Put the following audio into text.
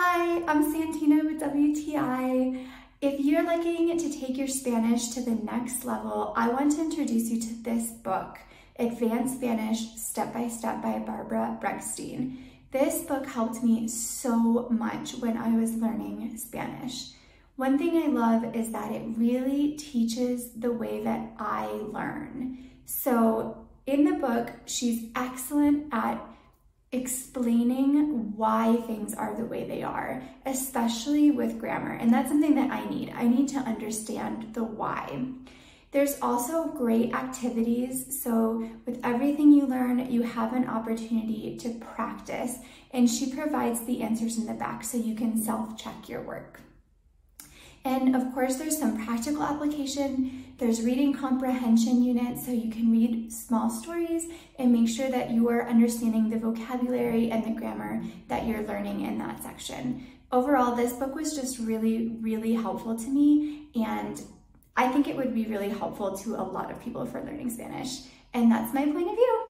Hi, I'm Santina with WTI. If you're looking to take your Spanish to the next level, I want to introduce you to this book, Advanced Spanish Step by Step by Barbara Breckstein. This book helped me so much when I was learning Spanish. One thing I love is that it really teaches the way that I learn. So in the book, she's excellent at explaining why things are the way they are, especially with grammar. And that's something that I need. I need to understand the why. There's also great activities. So with everything you learn, you have an opportunity to practice. And she provides the answers in the back so you can self-check your work. And of course, there's some practical application. There's reading comprehension units, so you can read small stories and make sure that you are understanding the vocabulary and the grammar that you're learning in that section. Overall, this book was just really, really helpful to me, and I think it would be really helpful to a lot of people for learning Spanish. And that's my point of view.